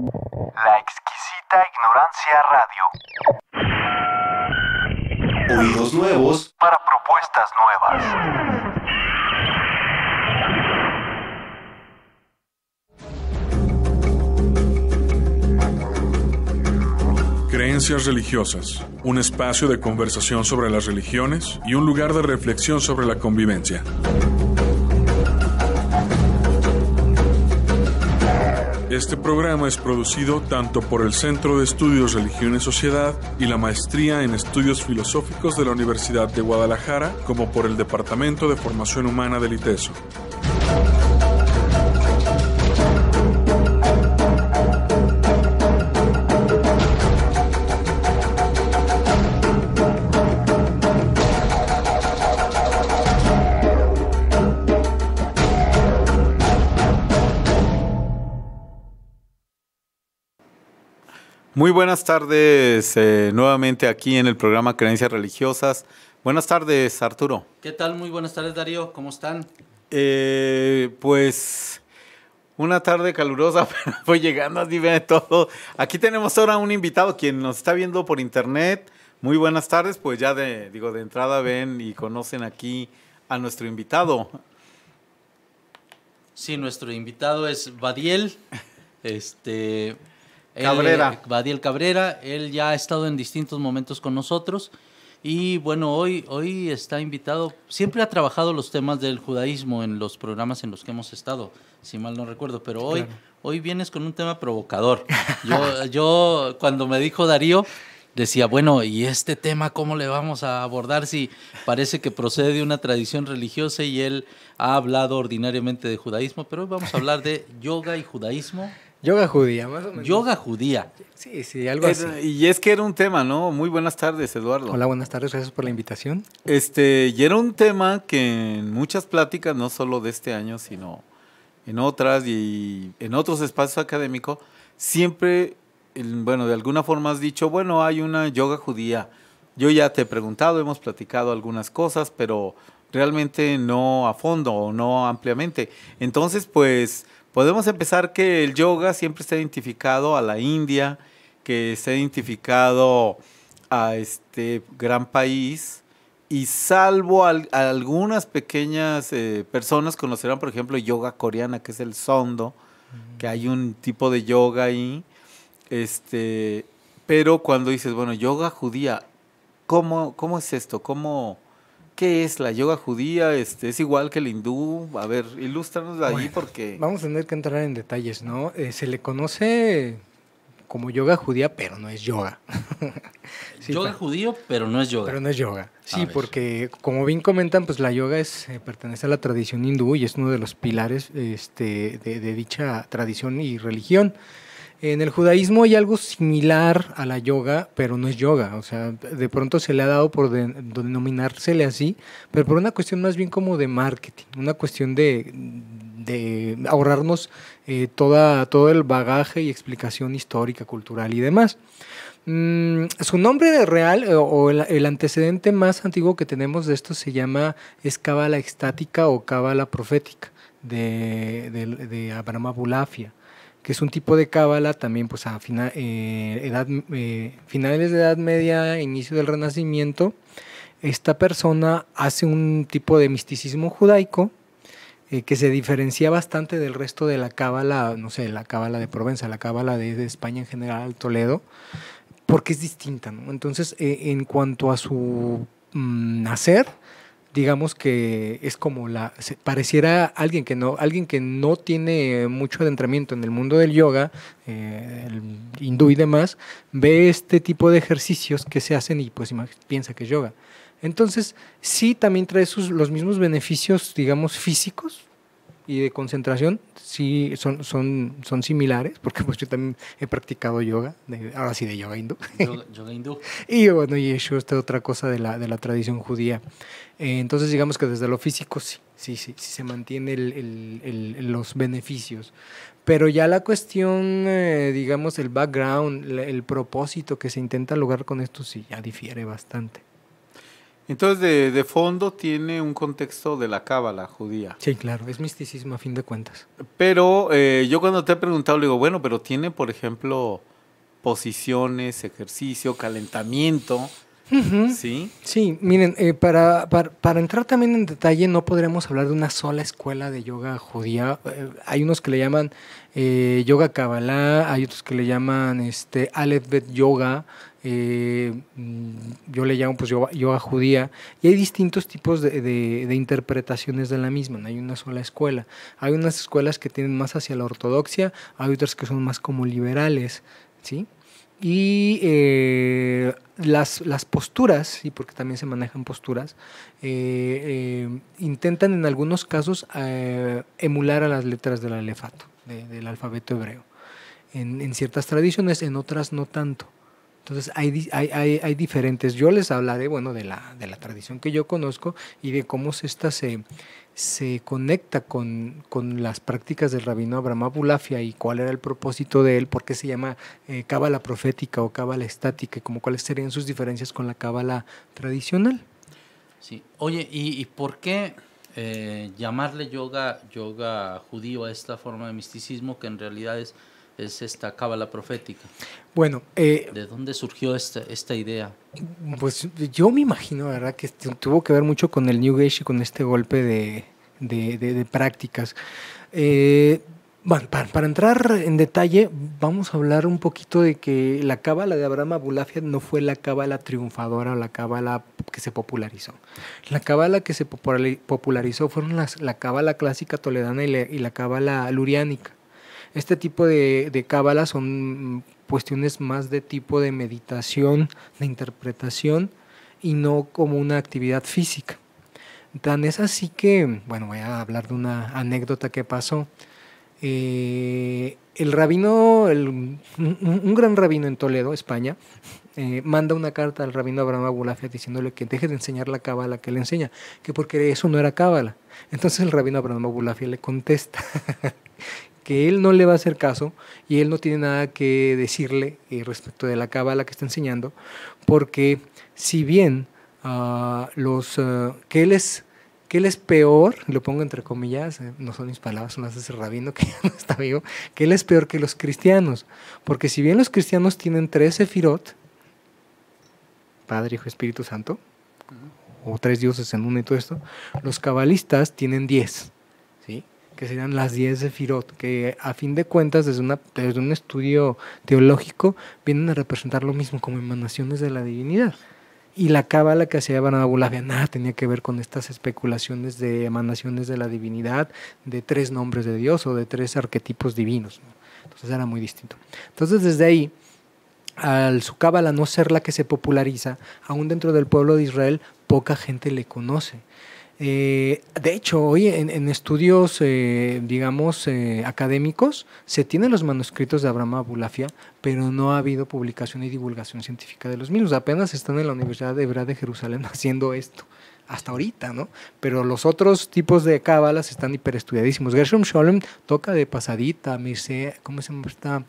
La exquisita ignorancia radio. Oídos nuevos para propuestas nuevas. Creencias religiosas, un espacio de conversación sobre las religiones y un lugar de reflexión sobre la convivencia. Este programa es producido tanto por el Centro de Estudios Religión y Sociedad y la Maestría en Estudios Filosóficos de la Universidad de Guadalajara, como por el Departamento de Formación Humana del ITESO. Muy buenas tardes, nuevamente aquí en el programa Creencias Religiosas. Buenas tardes, Arturo. ¿Qué tal? Muy buenas tardes, Darío. ¿Cómo están? Pues una tarde calurosa, pero fue llegando, así ve todo. Aquí tenemos ahora un invitado, quien nos está viendo por internet. Muy buenas tardes, pues ya de entrada ven y conocen aquí a nuestro invitado. Sí, nuestro invitado es Badiel, Cabrera. Badiel Cabrera. Él ya ha estado en distintos momentos con nosotros y bueno, hoy está invitado. Siempre ha trabajado los temas del judaísmo en los programas en los que hemos estado, si mal no recuerdo, pero hoy vienes con un tema provocador. Yo cuando me dijo Darío, decía, bueno, ¿y este tema cómo le vamos a abordar si parece que procede de una tradición religiosa y él ha hablado ordinariamente de judaísmo? Pero hoy vamos a hablar de yoga y judaísmo. Yoga judía, más o menos. Yoga judía. Sí, algo así. Y es que era un tema, ¿no? Muy buenas tardes, Eduardo. Hola, buenas tardes, gracias por la invitación. Y era un tema que en muchas pláticas, no solo de este año, sino en otras y en otros espacios académicos, siempre, bueno, de alguna forma has dicho, bueno, hay una yoga judía. Yo ya te he preguntado, hemos platicado algunas cosas, pero realmente no a fondo o no ampliamente. Entonces, pues, podemos empezar que el yoga siempre está identificado a la India, que está identificado a este gran país, y salvo a algunas pequeñas personas conocerán, por ejemplo, yoga coreana, que es el Sondo, que hay un tipo de yoga ahí, pero cuando dices, bueno, yoga judía, ¿cómo es esto? ¿Qué es la yoga judía? ¿Es igual que el hindú? A ver, ilústranos ahí porque... Vamos a tener que entrar en detalles, ¿no? Se le conoce como yoga judía, pero no es yoga. Sí, yoga judío, pero no es yoga. Pero no es yoga. Sí, porque como bien comentan, pues la yoga pertenece a la tradición hindú y es uno de los pilares de dicha tradición y religión. En el judaísmo hay algo similar a la yoga, pero no es yoga. O sea, de pronto se le ha dado por denominársele así, pero por una cuestión más bien como de marketing, una cuestión de ahorrarnos todo el bagaje y explicación histórica, cultural y demás. Su nombre real o el antecedente más antiguo que tenemos de esto es Cábala extática o Cábala profética de Abraham Abulafia, que es un tipo de cábala también pues a finales de Edad Media, inicio del Renacimiento. Esta persona hace un tipo de misticismo judaico que se diferencia bastante del resto de la cábala, no sé, la cábala de Provenza, la cábala de España en general, Toledo, porque es distinta, ¿no? Entonces, en cuanto a su nacer, digamos que es como pareciera alguien que no tiene mucho adentramiento en el mundo del yoga, el hindú y demás, ve este tipo de ejercicios que se hacen y pues piensa que es yoga. Entonces, sí, también trae los mismos beneficios, digamos, físicos y de concentración, sí son similares, porque pues yo también he practicado yoga, ahora sí de yoga hindú. Yoga hindú. Y bueno, y eso es otra cosa de la tradición judía. Entonces digamos que desde lo físico sí se mantiene los beneficios. Pero ya la cuestión, digamos, el background, el propósito que se intenta lograr con esto, sí, ya difiere bastante. Entonces, de fondo tiene un contexto de la cábala judía. Sí, claro, es misticismo a fin de cuentas. Pero yo cuando te he preguntado, le digo, bueno, pero tiene, por ejemplo, posiciones, ejercicio, calentamiento, ¿sí? Sí, miren, para entrar también en detalle, no podremos hablar de una sola escuela de yoga judía. Hay unos que le llaman yoga Kabbalah, hay otros que le llaman Aleph Bet Yoga, yo le llamo pues yoga judía, y hay distintos tipos de interpretaciones de la misma, no hay una sola escuela. Hay unas escuelas que tienen más hacia la ortodoxia, hay otras que son más como liberales, ¿sí? Y las posturas, sí, porque también se manejan posturas, intentan en algunos casos emular a las letras del alefato, del alfabeto hebreo. En ciertas tradiciones, en otras no tanto. Entonces hay diferentes. Yo les hablaré, bueno, de la tradición que yo conozco y de cómo esta se conecta con las prácticas del rabino Abraham Abulafia y cuál era el propósito de él, por qué se llama cábala profética o cábala estática, y como cuáles serían sus diferencias con la cábala tradicional. Sí. Oye, ¿y por qué llamarle yoga judío a esta forma de misticismo que en realidad es esta cábala profética? Bueno, ¿de dónde surgió esta idea? Pues yo me imagino, ¿verdad?, que tuvo que ver mucho con el New Age y con este golpe de prácticas. Bueno, para entrar en detalle, vamos a hablar un poquito de que la cábala de Abraham Abulafia no fue la cábala triunfadora o la cábala que se popularizó. La cábala que se popularizó fueron la cábala clásica toledana y la cábala luriánica. Este tipo de cábala son cuestiones más de tipo de meditación, de interpretación y no como una actividad física. Tan es así que, bueno, voy a hablar de una anécdota que pasó. El rabino, un gran rabino en Toledo, España, manda una carta al rabino Abraham Abulafia diciéndole que deje de enseñar la cábala que le enseña, que porque eso no era cábala. Entonces el rabino Abraham Abulafia le contesta que él no le va a hacer caso y él no tiene nada que decirle respecto de la cábala que está enseñando, porque si bien que él es peor, lo pongo entre comillas, no son mis palabras, son las de ese rabino que ya no está vivo, que él es peor que los cristianos, porque si bien los cristianos tienen 3 sefirot, Padre, Hijo, Espíritu Santo, o 3 dioses en uno y todo esto, los cabalistas tienen 10, ¿sí?, que serían las 10 sefirot, que a fin de cuentas desde un estudio teológico vienen a representar lo mismo como emanaciones de la divinidad. Y la cábala que hacía Abraham Abulafia nada tenía que ver con estas especulaciones de emanaciones de la divinidad, de 3 nombres de Dios o de 3 arquetipos divinos, ¿no? Entonces era muy distinto. Entonces desde ahí, al su cábala no ser la que se populariza, aún dentro del pueblo de Israel, poca gente le conoce. De hecho, hoy en estudios, académicos, se tienen los manuscritos de Abraham Abulafia, pero no ha habido publicación y divulgación científica de los mismos. Apenas están en la Universidad Hebrea de Jerusalén haciendo esto, hasta ahorita, ¿no? Pero los otros tipos de cábalas están hiperestudiadísimos. Gershom Scholem toca de pasadita, ¿cómo se llama esta?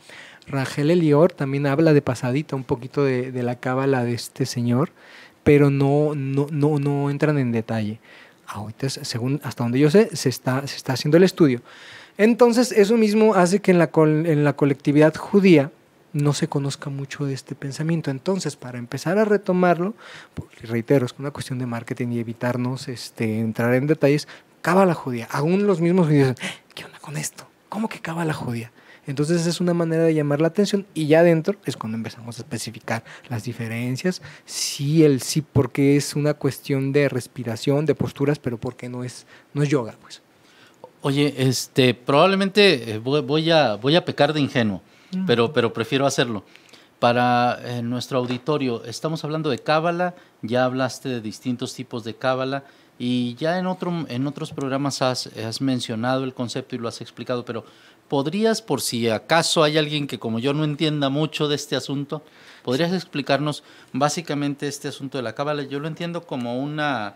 Rachel Elior también habla de pasadita un poquito de la cábala de este señor, pero no entran en detalle. Ahorita, según hasta donde yo sé, se está haciendo el estudio. Entonces, eso mismo hace que en la colectividad judía no se conozca mucho de este pensamiento. Entonces, para empezar a retomarlo, porque reitero, es una cuestión de marketing y evitarnos entrar en detalles, cábala judía. Aún los mismos judíos dicen, ¿qué onda con esto? ¿Cómo que cábala judía? Entonces es una manera de llamar la atención y ya adentro es cuando empezamos a especificar las diferencias, sí, porque es una cuestión de respiración, de posturas, pero porque no es yoga, pues. Oye, probablemente voy a pecar de ingenuo, pero prefiero hacerlo. Para nuestro auditorio, estamos hablando de cábala, ya hablaste de distintos tipos de cábala y ya en otros programas has mencionado el concepto y lo has explicado, pero ¿podrías, por si acaso hay alguien que como yo no entienda mucho de este asunto, podrías explicarnos básicamente este asunto de la cábala? Yo lo entiendo como una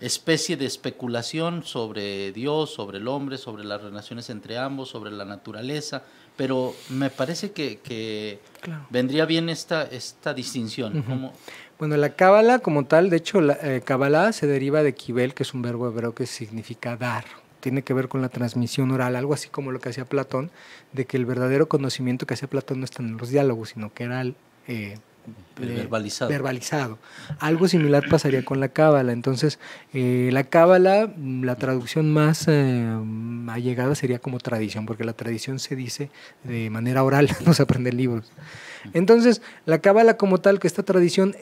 especie de especulación sobre Dios, sobre el hombre, sobre las relaciones entre ambos, sobre la naturaleza, pero me parece que Claro. vendría bien esta distinción. Como, Bueno, la cábala como tal, de hecho, la cábala se deriva de kibel, que es un verbo hebreo que significa dar. Tiene que ver con la transmisión oral, algo así como lo que hacía Platón, de que el verdadero conocimiento que hacía Platón no está en los diálogos, sino que era el verbalizado. verbalizado. Algo similar pasaría con la cábala. Entonces, la cábala, la traducción más allegada sería como tradición, porque la tradición se dice de manera oral, no se aprende libros. Entonces, la cábala como tal, que esta tradición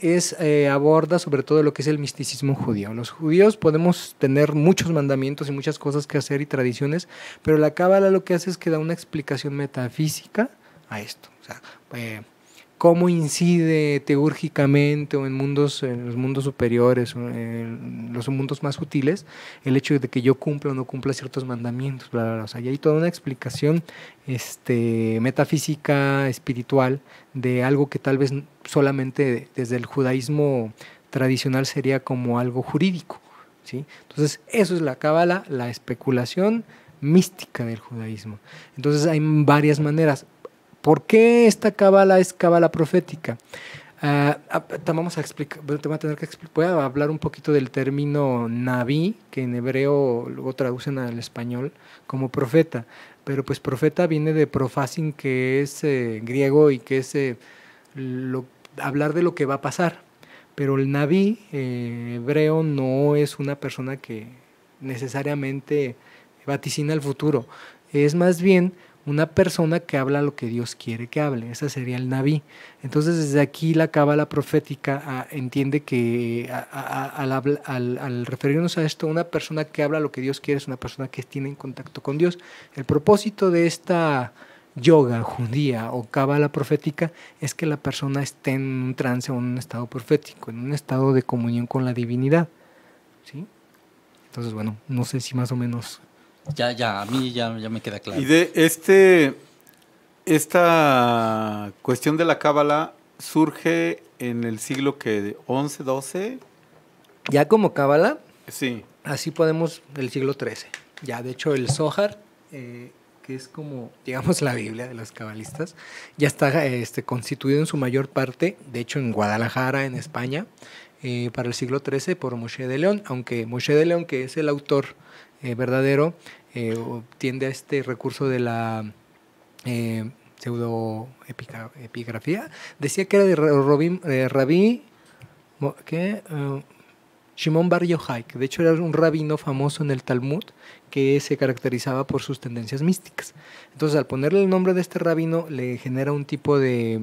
aborda sobre todo lo que es el misticismo judío. Los judíos podemos tener muchos mandamientos y muchas cosas que hacer y tradiciones, pero la cábala lo que hace es que da una explicación metafísica a esto. O sea, cómo incide teúrgicamente o en los mundos superiores, o en los mundos más sutiles, el hecho de que yo cumpla o no cumpla ciertos mandamientos, bla, bla, bla. O sea, y hay toda una explicación metafísica, espiritual, de algo que tal vez solamente desde el judaísmo tradicional sería como algo jurídico, ¿sí? Entonces, eso es la cábala, la especulación mística del judaísmo. Entonces, hay varias maneras. ¿Por qué esta cábala es cábala profética? Vamos a explicar, voy a hablar un poquito del término naví, que en hebreo luego traducen al español como profeta, pero pues profeta viene de profasin, que es griego y que es hablar de lo que va a pasar, pero el naví hebreo no es una persona que necesariamente vaticina el futuro, es más bien una persona que habla lo que Dios quiere que hable. Ese sería el naví. Entonces, desde aquí la cábala profética entiende que al referirnos a esto, una persona que habla lo que Dios quiere es una persona que tiene en contacto con Dios. El propósito de esta yoga judía o cábala profética es que la persona esté en un trance o en un estado profético, en un estado de comunión con la divinidad, ¿sí? Entonces, bueno, no sé si más o menos... Ya, a mí ya me queda claro. Y de esta cuestión de la cábala surge en el siglo que 11, 12. Ya como cábala, Sí. así podemos del siglo XIII. Ya, de hecho, el Zohar, que es como, digamos, la Biblia de los cabalistas, ya está constituido en su mayor parte, de hecho, en Guadalajara, en España, para el siglo XIII por Moshe de León, aunque Moshe de León, que es el autor verdadero, tiende a este recurso de la pseudoepigrafía. Decía que era de Rabí Shimon Bar Yochai, que de hecho era un rabino famoso en el Talmud que se caracterizaba por sus tendencias místicas. Entonces, al ponerle el nombre de este rabino, le genera un tipo de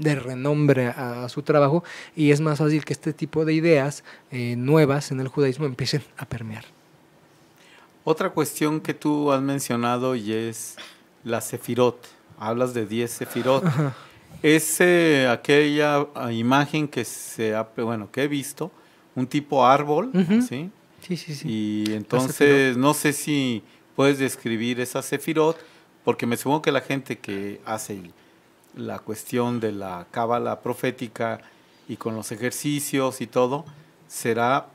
renombre a su trabajo, y es más fácil que este tipo de ideas nuevas en el judaísmo empiecen a permear. Otra cuestión que tú has mencionado y es la sefirot. Hablas de 10 sefirot. Ajá. Es aquella imagen que que he visto, un tipo árbol, Ujú. ¿sí? Sí. Y entonces no sé si puedes describir esa sefirot, porque me supongo que la gente que hace la cuestión de la cábala profética y con los ejercicios y todo, será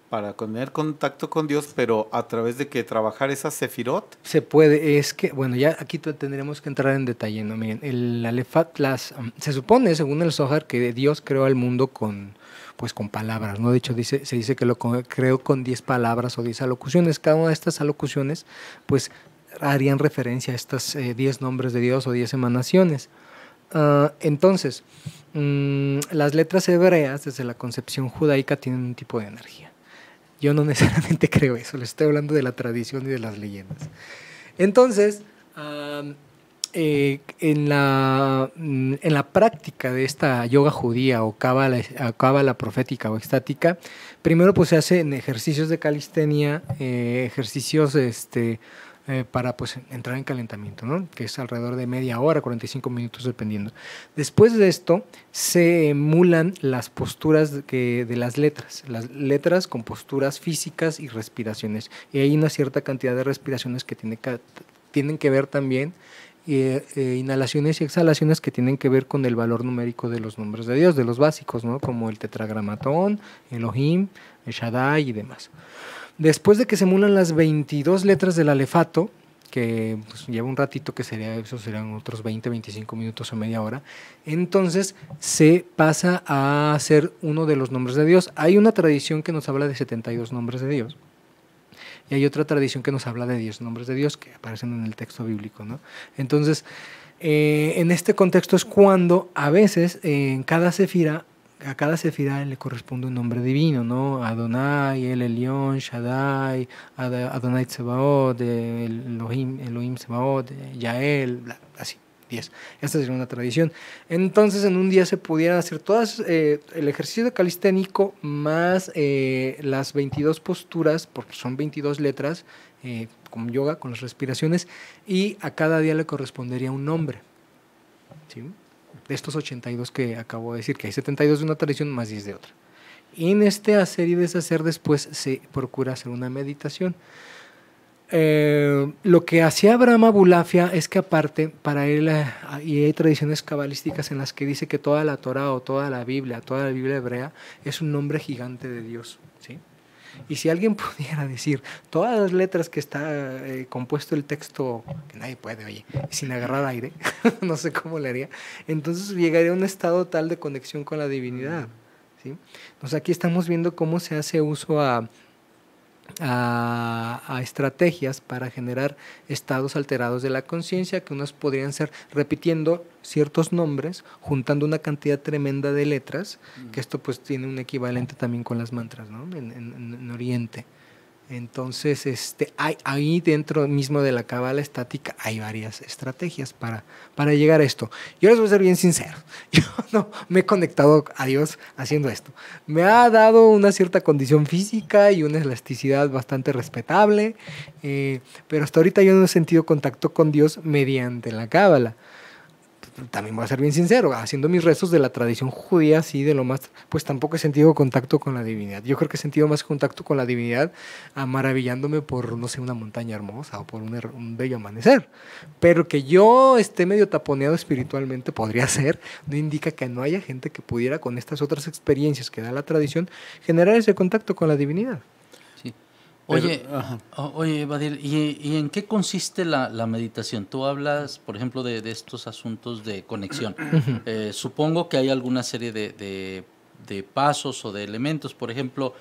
para tener contacto con Dios, pero a través de que trabajar esa sefirot. Se puede, es que, bueno, ya aquí tendremos que entrar en detalle, ¿no? Miren, el Alefat, se supone, según el Zohar, que Dios creó al mundo con palabras, ¿no? De hecho, se dice que lo creó con 10 palabras o 10 alocuciones. Cada una de estas alocuciones, pues, harían referencia a estas 10 nombres de Dios o 10 emanaciones. Entonces, las letras hebreas, desde la concepción judaica, tienen un tipo de energía. Yo no necesariamente creo eso, les estoy hablando de la tradición y de las leyendas. Entonces, en la práctica de esta yoga judía o cábala profética o extática, primero pues se hacen ejercicios de calistenia, ejercicios para pues entrar en calentamiento, ¿no? Que es alrededor de media hora, 45 minutos dependiendo. Después de esto se emulan las posturas de las letras con posturas físicas y respiraciones. Y hay una cierta cantidad de respiraciones que tienen que ver también inhalaciones y exhalaciones que tienen que ver con el valor numérico de los nombres de Dios, de los básicos, ¿no? Como el tetragramatón, Elohim, el Shaddai y demás. Después de que se emulan las 22 letras del alefato, que pues, lleva un ratito, que eso serían otros 20, 25 minutos o media hora, entonces se pasa a ser uno de los nombres de Dios. Hay una tradición que nos habla de 72 nombres de Dios. Y hay otra tradición que nos habla de 10 nombres de Dios que aparecen en el texto bíblico, ¿no? Entonces, en este contexto es cuando a veces a cada sefira le corresponde un nombre divino, ¿no? Adonai, El Elyon, Shaddai, Adonai Tsebaot, Elohim Tsebaot, Yael, bla, así. 10. Esta sería una tradición. Entonces, en un día se pudieran hacer todas el ejercicio de calisténico más las 22 posturas, porque son 22 letras, como yoga, con las respiraciones, y a cada día le correspondería un nombre. ¿Sí? De estos 82 que acabo de decir, que hay 72 de una tradición más 10 de otra. Y en este hacer y deshacer después se procura hacer una meditación. Lo que hacía Abraham Abulafia es que aparte, para él, y hay tradiciones cabalísticas en las que dice que toda la Torah o toda la Biblia hebrea es un nombre gigante de Dios, ¿sí? Y si alguien pudiera decir todas las letras que está compuesto el texto, que nadie puede, oye, sin agarrar aire, no sé cómo le haría, entonces llegaría a un estado tal de conexión con la divinidad, ¿sí? Entonces aquí estamos viendo cómo se hace uso a estrategias para generar estados alterados de la conciencia, que unos podrían ser repitiendo ciertos nombres, juntando una cantidad tremenda de letras, que esto pues tiene un equivalente también con las mantras, ¿no? en Oriente. Entonces, ahí dentro mismo de la cábala estática hay varias estrategias para llegar a esto. Yo les voy a ser bien sincero, yo no me he conectado a Dios haciendo esto. Me ha dado una cierta condición física y una elasticidad bastante respetable, pero hasta ahorita yo no he sentido contacto con Dios mediante la cábala. También voy a ser bien sincero, haciendo mis rezos de la tradición judía, así de lo más, pues tampoco he sentido contacto con la divinidad. Yo creo que he sentido más contacto con la divinidad maravillándome por, no sé, una montaña hermosa o por un bello amanecer. Pero que yo esté medio taponeado espiritualmente, podría ser, no indica que no haya gente que pudiera, con estas otras experiencias que da la tradición, generar ese contacto con la divinidad. Oye, Badir, ¿y en qué consiste la meditación? Tú hablas, por ejemplo, de estos asuntos de conexión. Supongo que hay alguna serie de pasos o de elementos. Por ejemplo,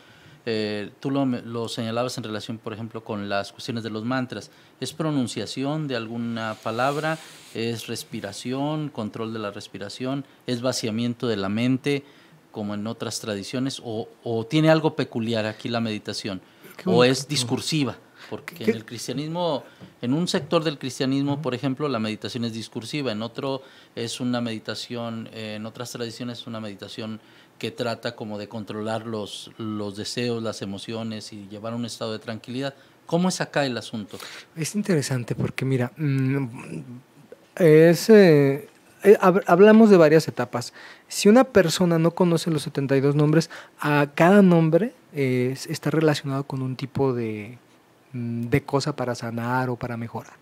tú lo señalabas en relación, por ejemplo, con las cuestiones de los mantras. ¿Es pronunciación de alguna palabra? ¿Es respiración, control de la respiración? ¿Es vaciamiento de la mente, como en otras tradiciones? ¿O tiene algo peculiar aquí la meditación? ¿O es discursiva? Porque en el cristianismo, en un sector del cristianismo, por ejemplo, la meditación es discursiva, en otro es una meditación, en otras tradiciones es una meditación que trata como de controlar los deseos, las emociones y llevar a un estado de tranquilidad. ¿Cómo es acá el asunto? Es interesante porque, mira, hablamos de varias etapas. Si una persona no conoce los 72 nombres, a cada nombre está relacionado con un tipo de cosa para sanar o para mejorar.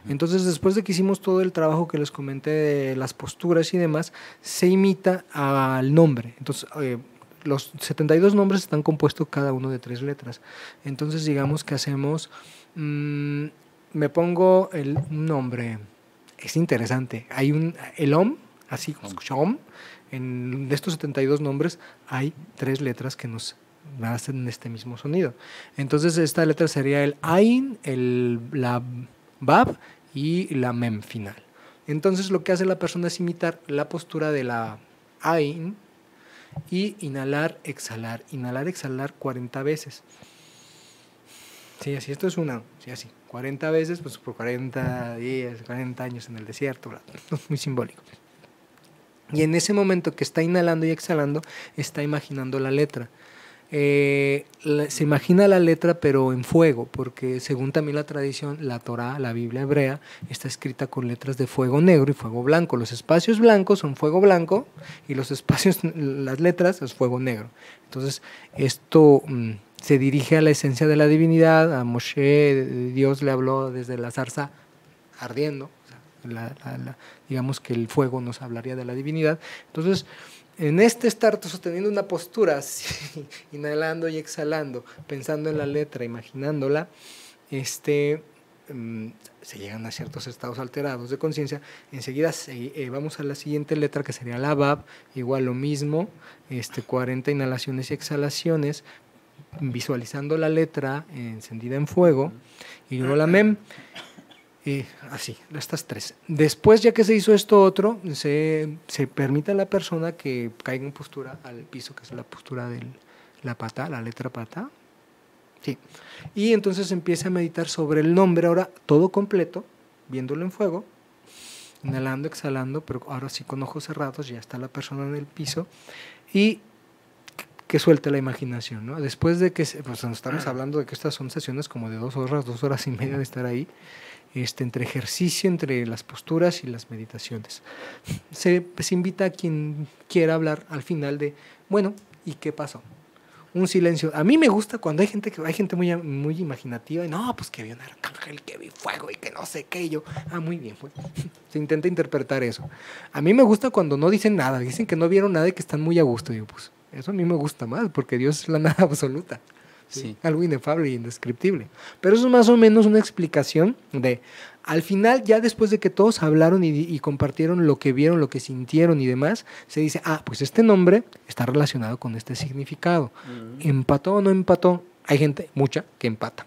Entonces, después de que hicimos todo el trabajo que les comenté de las posturas y demás, se imita al nombre. Entonces, los 72 nombres están compuestos cada uno de 3 letras. Entonces, digamos que hacemos, me pongo un nombre. Es interesante. Hay el Om, así como Om, de estos 72 nombres hay 3 letras que nos hacen este mismo sonido. Entonces esta letra sería el Ain, la Bab y la Mem final. Entonces lo que hace la persona es imitar la postura de la Ain y inhalar, exhalar 40 veces. Sí, así, esto es sí, así, 40 veces, pues por 40 días, 40 años en el desierto, muy simbólico. Y en ese momento que está inhalando y exhalando, está imaginando la letra. Se imagina la letra pero en fuego, porque según también la tradición, la Torá, la Biblia hebrea, está escrita con letras de fuego negro y fuego blanco. Los espacios blancos son fuego blanco y las letras es fuego negro. Entonces esto se dirige a la esencia de la divinidad. A Moshe, Dios le habló desde la zarza ardiendo, o sea, digamos que el fuego nos hablaría de la divinidad. Entonces, en estar sosteniendo una postura, así, inhalando y exhalando, pensando en la letra, imaginándola, se llegan a ciertos estados alterados de conciencia. Enseguida vamos a la siguiente letra, que sería la Bab, igual lo mismo, 40 inhalaciones y exhalaciones, visualizando la letra encendida en fuego, y luego la Mem. Así, estas 3. Después, ya que se hizo esto otro, se permite a la persona que caiga en postura al piso, que es la postura de la pata, la letra pata. Sí. Y entonces empieza a meditar sobre el nombre, ahora todo completo, viéndolo en fuego, inhalando, exhalando, pero ahora sí con ojos cerrados, ya está la persona en el piso, y que suelte la imaginación, ¿no? Después de que, pues estamos hablando de que estas son sesiones como de 2 horas y media de estar ahí, entre ejercicio, entre las posturas y las meditaciones. Se invita a quien quiera hablar al final de, bueno, ¿y qué pasó? Un silencio. A mí me gusta cuando hay gente muy, muy imaginativa, y no, pues que vi un arcángel, que vi fuego y que no sé qué, y yo, muy bien, pues. Se intenta interpretar eso. A mí me gusta cuando no dicen nada, dicen que no vieron nada y que están muy a gusto. Y yo, pues, eso a mí me gusta más, porque Dios es la nada absoluta. Sí. Algo inefable e indescriptible. Pero eso es más o menos una explicación de, al final, ya después de que todos hablaron y compartieron lo que vieron, lo que sintieron y demás, se dice, pues este nombre está relacionado con este significado. ¿Empató o no empató? Hay gente, mucha, que empata.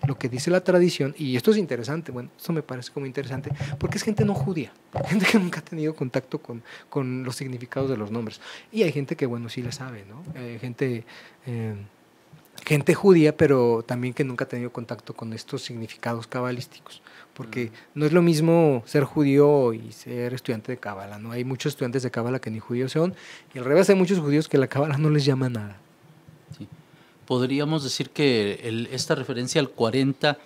Lo que dice la tradición, y esto es interesante, bueno, esto me parece como interesante, porque es gente no judía, gente que nunca ha tenido contacto con los significados de los nombres. Y hay gente que, bueno, sí le sabe, ¿no? Gente judía, pero también que nunca ha tenido contacto con estos significados cabalísticos, porque no es lo mismo ser judío y ser estudiante de cábala, ¿no? Hay muchos estudiantes de cábala que ni judíos son, y al revés hay muchos judíos que la cábala no les llama nada. Sí. Podríamos decir que esta referencia al 40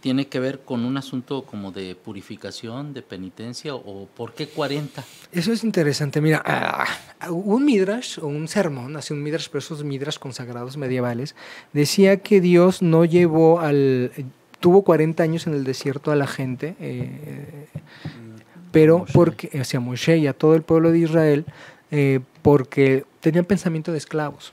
tiene que ver con un asunto como de purificación, de penitencia, o ¿por qué 40? Eso es interesante. Mira, un midrash o un sermón, así un midrash, pero esos midrash consagrados medievales, decía que Dios no tuvo 40 años en el desierto a la gente, pero porque hacia Moshe y a todo el pueblo de Israel, porque tenían pensamiento de esclavos.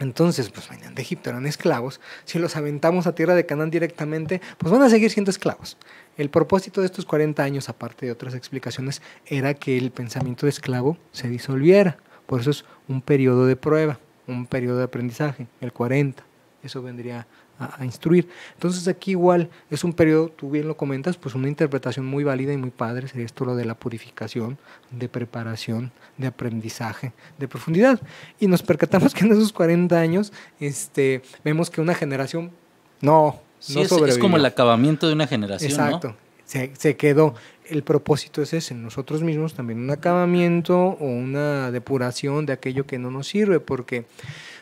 Entonces, pues venían de Egipto, eran esclavos. Si los aventamos a tierra de Canaán directamente, pues van a seguir siendo esclavos. El propósito de estos 40 años, aparte de otras explicaciones, era que el pensamiento de esclavo se disolviera. Por eso es un periodo de prueba, un periodo de aprendizaje, el 40. Eso vendría a instruir. Entonces aquí igual es un periodo, tú bien lo comentas, pues una interpretación muy válida y muy padre, sería esto lo de la purificación, de preparación, de aprendizaje, de profundidad. Y nos percatamos que en esos 40 años vemos que una generación no sobrevivió. Es como el acabamiento de una generación. Exacto, ¿no? Se quedó. El propósito es ese, nosotros mismos también un acabamiento o una depuración de aquello que no nos sirve, porque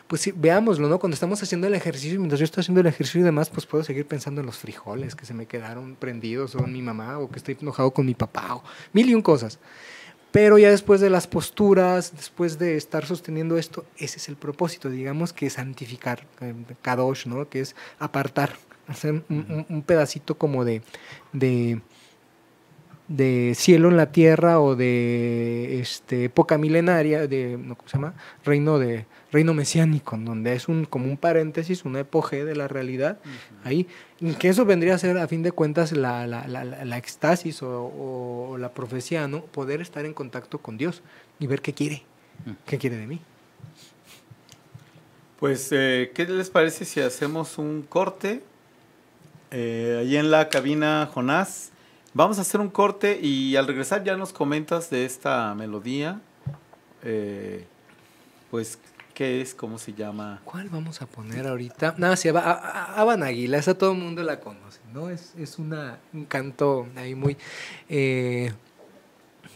pues sí, veámoslo, ¿no? Cuando estamos haciendo el ejercicio, mientras yo estoy haciendo el ejercicio y demás, pues puedo seguir pensando en los frijoles que se me quedaron prendidos, o en mi mamá, o que estoy enojado con mi papá, o 1000 cosas. Pero ya después de las posturas, después de estar sosteniendo esto, ese es el propósito, digamos que santificar, kadosh, ¿no? Que es apartar, hacer un pedacito como de cielo en la tierra, o de época milenaria, ¿cómo se llama? Reino mesiánico, en donde es como un paréntesis, una epogea de la realidad, ahí, y que eso vendría a ser a fin de cuentas la éxtasis o la profecía, ¿no? Poder estar en contacto con Dios y ver qué quiere de mí. Pues, ¿qué les parece si hacemos un corte? Allí en la cabina, Jonás. Vamos a hacer un corte y al regresar ya nos comentas de esta melodía. Pues, ¿qué es? ¿Cómo se llama? ¿Cuál vamos a poner ahorita? Nada, se llama Aban Águila, esa todo el mundo la conoce, ¿no? Es un canto ahí muy...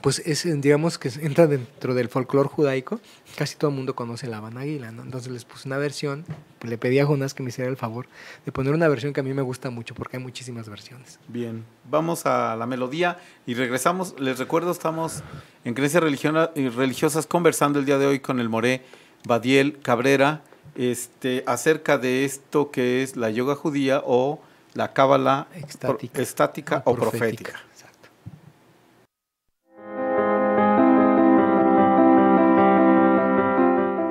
pues digamos que entra dentro del folclore judaico. Casi todo el mundo conoce la Aban Águila, ¿no? Entonces les puse una versión, le pedí a Jonás que me hiciera el favor de poner una versión que a mí me gusta mucho, porque hay muchísimas versiones. Bien, vamos a la melodía y regresamos. Les recuerdo, estamos en Creencias Religiosas conversando el día de hoy con el moré Badiel Cabrera, acerca de esto que es la yoga judía o la cábala estática o profética.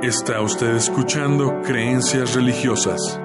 Está usted escuchando Creencias Religiosas.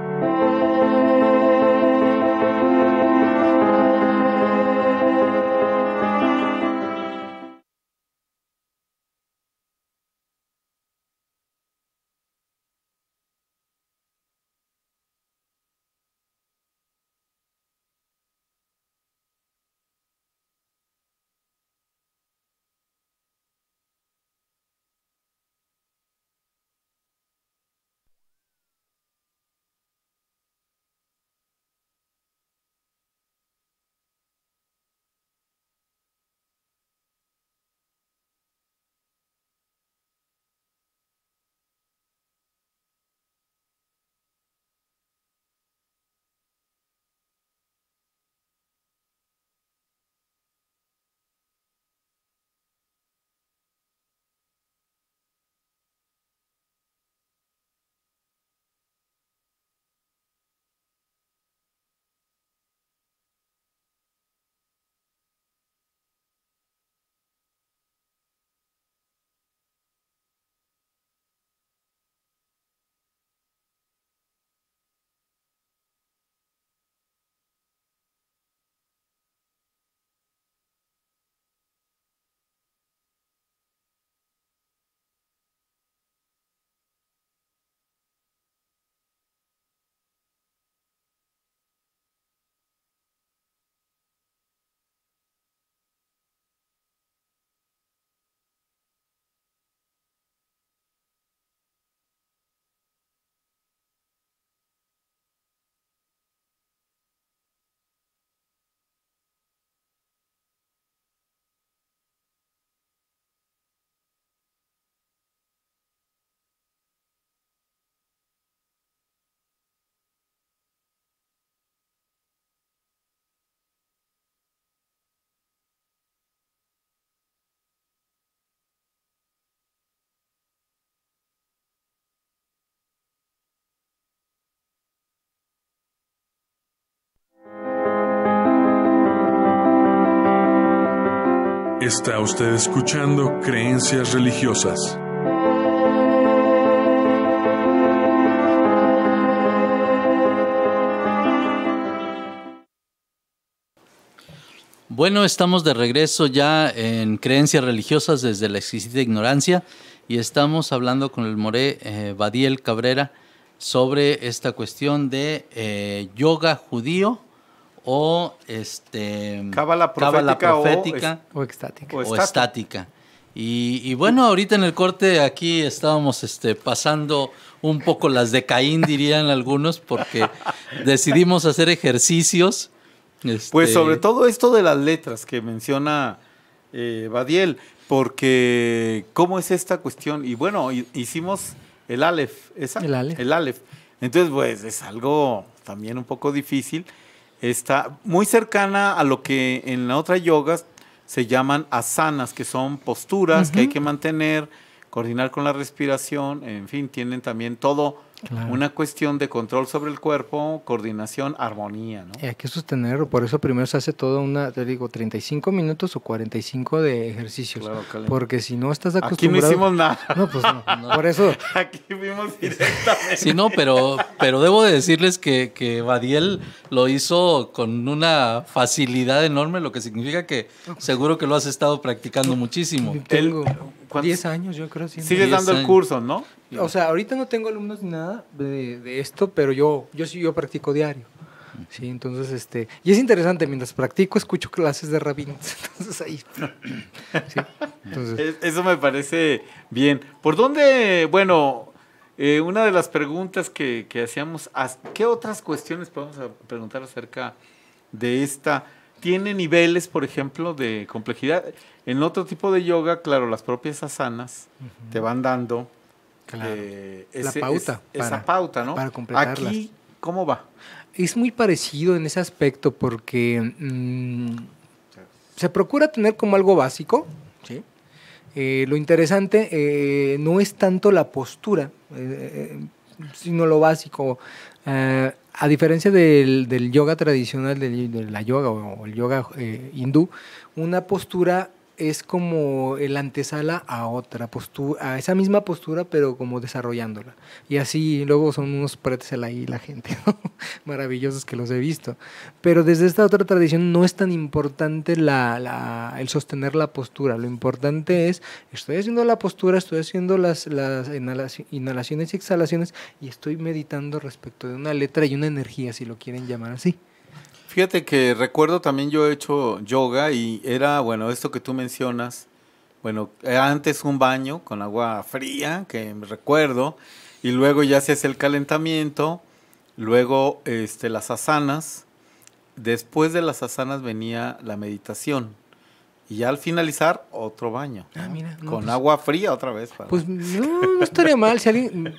Está usted escuchando Creencias Religiosas. Bueno, estamos de regreso ya en Creencias Religiosas desde la exquisita ignorancia y estamos hablando con el moré Badiel Cabrera sobre esta cuestión de yoga judío o cábala profética O extática. o estática. Y bueno, ahorita en el corte aquí estábamos pasando un poco las de Caín, dirían algunos, porque decidimos hacer ejercicios. Pues sobre todo esto de las letras que menciona Badiel, porque ¿cómo es esta cuestión? Y bueno, hicimos el Aleph, El Aleph. el Aleph. Entonces, pues es algo también un poco difícil. Está muy cercana a lo que en la otra yoga se llaman asanas, que son posturas que hay que mantener, coordinar con la respiración, en fin, tienen también todo una cuestión de control sobre el cuerpo, coordinación, armonía, ¿no? Y hay que sostenerlo, por eso primero se hace toda te digo, 35 minutos o 45 de ejercicios. Claro, porque si no estás aquí acostumbrado... no hicimos nada. No, pues no. Por eso... Aquí vimos directamente. Sí, no, pero debo de decirles que Badiel lo hizo con una facilidad enorme, lo que significa que seguro que lo has estado practicando muchísimo. Tengo ¿cuántos? 10 años, yo creo. Sigues dando el curso, ¿no? O sea, ahorita no tengo alumnos ni nada de esto, pero yo practico diario. Sí, entonces, y es interesante, mientras practico, escucho clases de rabinos. Entonces ahí. Sí, entonces. Eso me parece bien. ¿Por dónde, bueno, una de las preguntas que hacíamos, ¿qué otras cuestiones podemos preguntar acerca de esta? ¿Tiene niveles, por ejemplo, de complejidad? En otro tipo de yoga, claro, las propias asanas te van dando la pauta. esa pauta, ¿no? Para completarlas. Aquí, ¿cómo va? Es muy parecido en ese aspecto porque se procura tener como algo básico, ¿sí? Lo interesante no es tanto la postura, sino lo básico. A diferencia del yoga tradicional, de la yoga o el yoga hindú, una postura es como el antesala a otra postura, a esa misma postura, pero como desarrollándola. Y así luego son unos pretzel ahí la gente, ¿no? Maravillosos que los he visto. Pero desde esta otra tradición no es tan importante el sostener la postura. Lo importante es, estoy haciendo la postura, estoy haciendo las inhalaciones y exhalaciones y estoy meditando respecto de una letra y una energía, si lo quieren llamar así. Fíjate que recuerdo también yo he hecho yoga y era, bueno, esto que tú mencionas, bueno, era antes un baño con agua fría, que me recuerdo, y luego ya se hace el calentamiento, luego las asanas, después de las asanas venía la meditación, y ya al finalizar otro baño, ¿no? Mira, no, con pues, agua fría otra vez. Pues no estaría mal si alguien...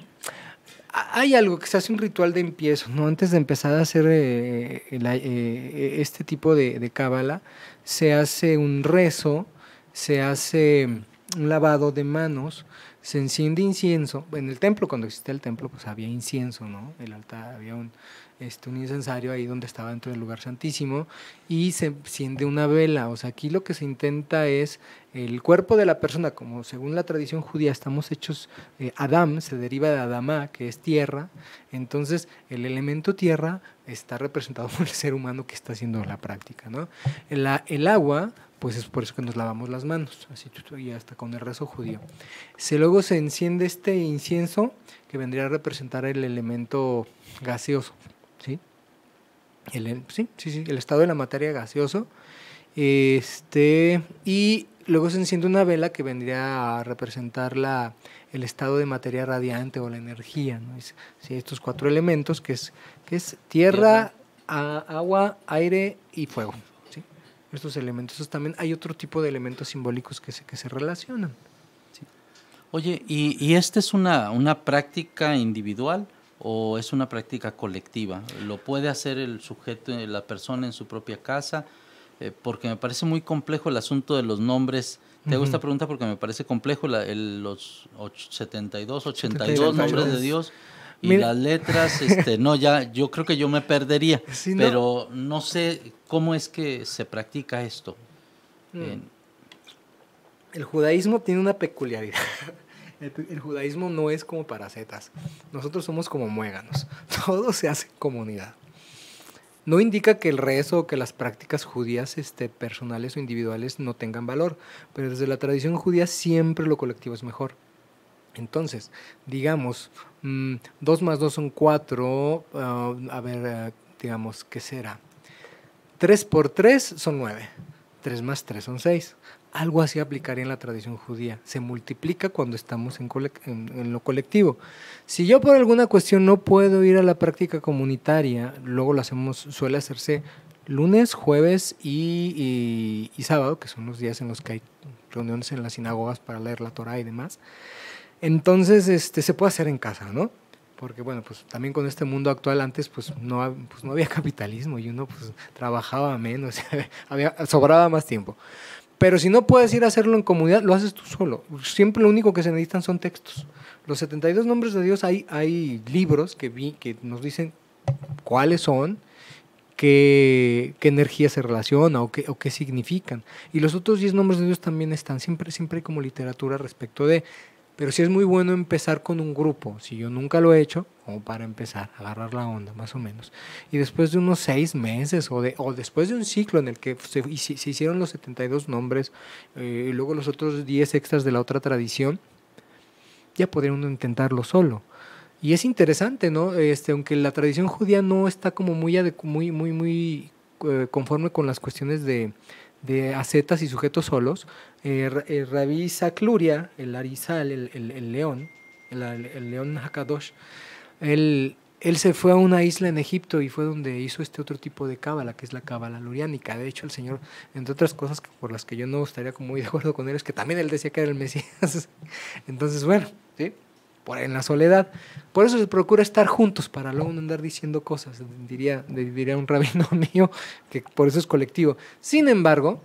Hay algo que se hace un ritual de empiezo, ¿no? Antes de empezar a hacer este tipo de cábala, se hace un rezo, se hace un lavado de manos, se enciende incienso. En el templo, cuando existía el templo, pues había incienso, ¿no? El altar, había un incensario ahí donde estaba dentro del lugar santísimo y se enciende una vela. O sea, aquí lo que se intenta es el cuerpo de la persona, como según la tradición judía estamos hechos, Adam se deriva de Adamá, que es tierra, entonces el elemento tierra está representado por el ser humano que está haciendo la práctica, ¿no? El agua, pues es por eso que nos lavamos las manos, así y hasta con el rezo judío. Luego se enciende este incienso que vendría a representar el elemento gaseoso, ¿sí? Sí, el estado de la materia gaseoso, y luego se enciende una vela que vendría a representar el estado de materia radiante o la energía, ¿no? Sí, estos 4 elementos que es tierra, agua, aire y fuego, ¿sí? Estos elementos. También hay otro tipo de elementos simbólicos que se relacionan. ¿Sí? Oye, ¿y esta es una práctica individual o es una práctica colectiva? ¿Lo puede hacer el sujeto, la persona en su propia casa? Porque me parece muy complejo el asunto de los nombres. Te hago esta pregunta porque me parece complejo los 72, 82 nombres de Dios y Mira. las letras. No, ya yo creo que yo me perdería, Sí, ¿no? pero no sé cómo es que se practica esto. El judaísmo tiene una peculiaridad. El judaísmo no es como para setas. Nosotros somos como muéganos. Todo se hace en comunidad. No indica que el rezo o que las prácticas judías personales o individuales no tengan valor, pero desde la tradición judía siempre lo colectivo es mejor. Entonces, digamos, 2 más 2 son 4, digamos, ¿qué será? 3 por 3 son 9, 3 más 3 son 6. Algo así aplicaría en la tradición judía. Se multiplica cuando estamos en lo colectivo. Si yo por alguna cuestión no puedo ir a la práctica comunitaria, luego suele hacerse lunes, jueves y sábado, que son los días en los que hay reuniones en las sinagogas para leer la Torah y demás. Entonces se puede hacer en casa, ¿no? Porque bueno, pues también con este mundo actual antes pues no había capitalismo y uno pues trabajaba menos, sobraba más tiempo. Pero si no puedes ir a hacerlo en comunidad, lo haces tú solo. Siempre lo único que se necesitan son textos. Los 72 nombres de Dios, hay libros que nos dicen cuáles son, qué energía se relaciona o qué significan. Y los otros 10 nombres de Dios también están. Siempre hay como literatura respecto de... Pero sí es muy bueno empezar con un grupo. Si yo nunca lo he hecho, como para empezar, agarrar la onda, más o menos. Y después de unos 6 meses o después de un ciclo en el que se hicieron los 72 nombres y luego los otros 10 extras de la otra tradición, ya podría uno intentarlo solo. Y es interesante, ¿no? Aunque la tradición judía no está como muy conforme con las cuestiones de ascetas y sujetos solos, Rabí Isaac Luria, el Arizal, el león, el león Hakadosh, él se fue a una isla en Egipto y fue donde hizo otro tipo de cábala, que es la cábala luriánica. De hecho, el Señor, entre otras cosas por las que yo no estaría como muy de acuerdo con él, es que también él decía que era el Mesías. Entonces, bueno, ¿sí? En la soledad. Por eso se procura estar juntos, para luego no andar diciendo cosas, diría un rabino mío, que por eso es colectivo. Sin embargo,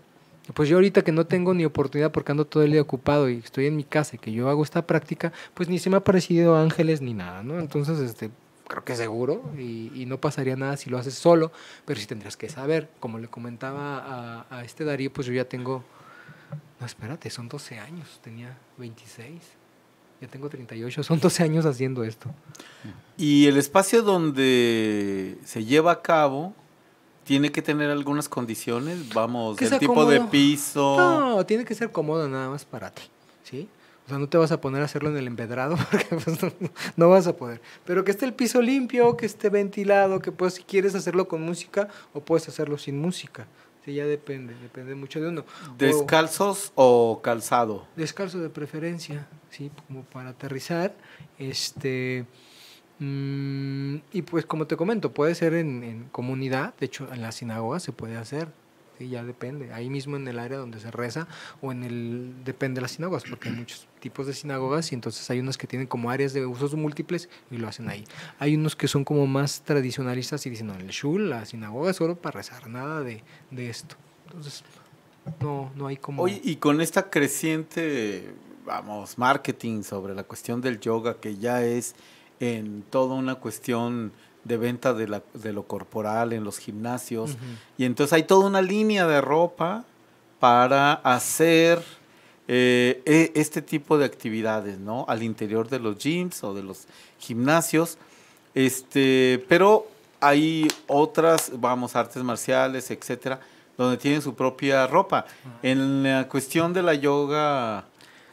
pues yo ahorita que no tengo ni oportunidad porque ando todo el día ocupado y estoy en mi casa y que yo hago esta práctica, pues ni se me ha aparecido ángeles ni nada, ¿no? Entonces, creo que seguro y no pasaría nada si lo haces solo, pero sí tendrías que saber. Como le comentaba a Darío, pues yo ya tengo No, espérate, son 12 años, tenía 26. Ya tengo 38, son 12 años haciendo esto. Y el espacio donde se lleva a cabo tiene que tener algunas condiciones, vamos, Que el sea tipo de cómodo. piso. No, tiene que ser cómodo nada más para ti, ¿sí? O sea, no te vas a poner a hacerlo en el empedrado porque pues, no vas a poder. Pero que esté el piso limpio, que esté ventilado, que pues si quieres hacerlo con música o puedes hacerlo sin música. Sí, ya depende mucho de uno. ¿Descalzos o calzado? Descalzo de preferencia, sí, como para aterrizar. Y pues como te comento, puede ser en comunidad, de hecho en la sinagoga se puede hacer, sí, ya depende, ahí mismo en el área donde se reza o depende de las sinagogas, porque hay muchos tipos de sinagogas y entonces hay unas que tienen como áreas de usos múltiples y lo hacen ahí. Hay unos que son como más tradicionalistas y dicen, no, el shul, la sinagoga es solo para rezar, nada de esto. Entonces, no hay como... Oye, y con esta creciente, vamos, marketing sobre la cuestión del yoga, que ya es en toda una cuestión de venta de lo corporal en los gimnasios, y entonces hay toda una línea de ropa para hacer este tipo de actividades, ¿no? Al interior de los gyms o de los gimnasios, pero hay otras, vamos, artes marciales, etcétera, donde tienen su propia ropa. En la cuestión de la yoga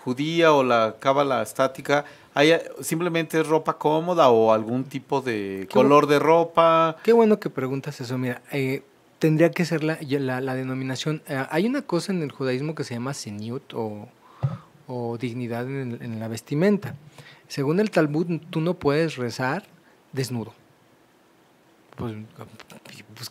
judía o la cábala estática, ¿hay simplemente ropa cómoda o algún tipo de color de ropa? Qué bueno que preguntas eso. Mira, tendría que ser la denominación. Hay una cosa en el judaísmo que se llama seniut o dignidad en la vestimenta. Según el Talmud, tú no puedes rezar desnudo. Pues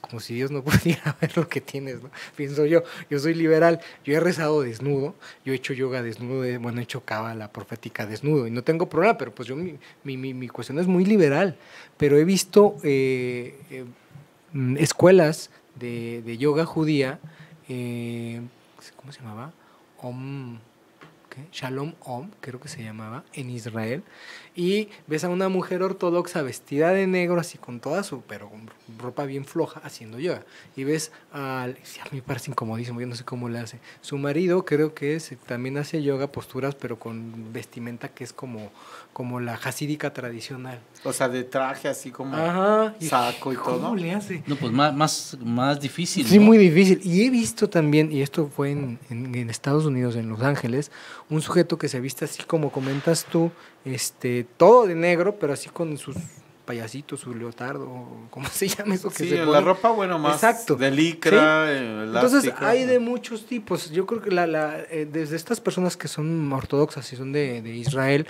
como si Dios no pudiera ver lo que tienes, ¿no? Pienso yo soy liberal, yo he rezado desnudo, yo he hecho yoga desnudo, he hecho cábala profética desnudo y no tengo problema, pero pues yo mi cuestión es muy liberal, pero he visto escuelas de yoga judía, ¿cómo se llamaba? Shalom Om, creo que se llamaba, en Israel, y ves a una mujer ortodoxa vestida de negro, así con toda pero con ropa bien floja, haciendo yoga, y ves a mí me parece incomodísimo, yo no sé cómo le hace, su marido creo que también hace yoga, posturas, pero con vestimenta que es como la hasídica tradicional. O sea, de traje así como saco y todo. ¿Cómo le hace? No, pues más difícil, Sí, ¿no? muy difícil. Y he visto también, y esto fue en Estados Unidos, en Los Ángeles, un sujeto que se viste así como comentas tú, todo de negro, pero así con sus payasitos, su leotardo, ¿cómo se llama eso? Que Sí, se la pone? ropa, bueno, más Exacto. de licra, ¿Sí? elástica. Entonces hay de muchos tipos. Yo creo que desde estas personas que son ortodoxas y son de Israel,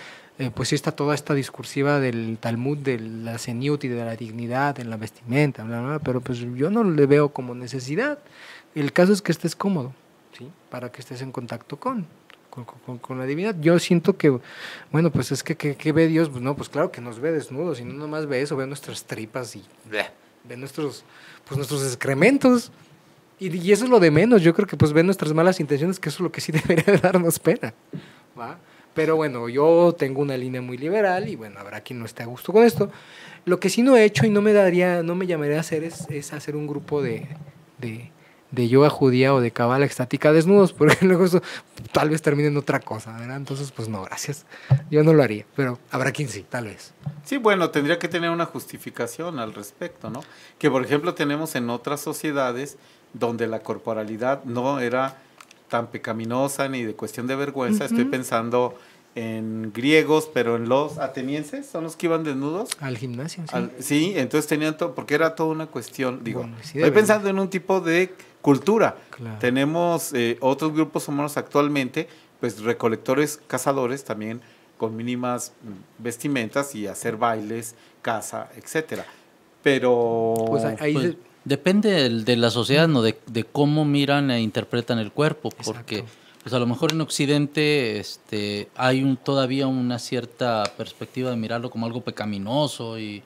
pues sí está toda esta discursiva del Talmud, de la seniut y de la dignidad en la vestimenta, bla, bla, bla, pero pues yo no le veo como necesidad. El caso es que estés cómodo, ¿sí? Para que estés en contacto con la divinidad. Yo siento que, bueno, pues es que ve Dios, pues no, pues claro que nos ve desnudos, y no nomás ve eso, ve nuestras tripas y ve nuestros excrementos. Y eso es lo de menos. Yo creo que pues ve nuestras malas intenciones, que eso es lo que sí debería de darnos pena, ¿va? Pero bueno, yo tengo una línea muy liberal y bueno, habrá quien no esté a gusto con esto. Lo que sí no he hecho y no me llamaría a hacer es hacer un grupo de yoga judía o de cábala estática desnudos, porque luego eso tal vez termine en otra cosa, ¿verdad? Entonces, pues no, gracias. Yo no lo haría, pero habrá quien sí, tal vez. Sí, bueno, tendría que tener una justificación al respecto, ¿no? Que, por ejemplo, tenemos en otras sociedades donde la corporalidad no era tan pecaminosa ni de cuestión de vergüenza. Estoy pensando en griegos, pero en los atenienses, son los que iban desnudos. Al gimnasio, sí. Sí, entonces tenían todo, porque era toda una cuestión, digo, Bueno, sí estoy debería. pensando en un tipo de cultura. Claro. Tenemos otros grupos humanos actualmente, pues recolectores, cazadores, también con mínimas vestimentas y hacer bailes, caza, etcétera. Pero Pues ahí Pues, depende de la sociedad, ¿no? De cómo miran e interpretan el cuerpo, porque Exacto. pues a lo mejor en Occidente hay todavía una cierta perspectiva de mirarlo como algo pecaminoso y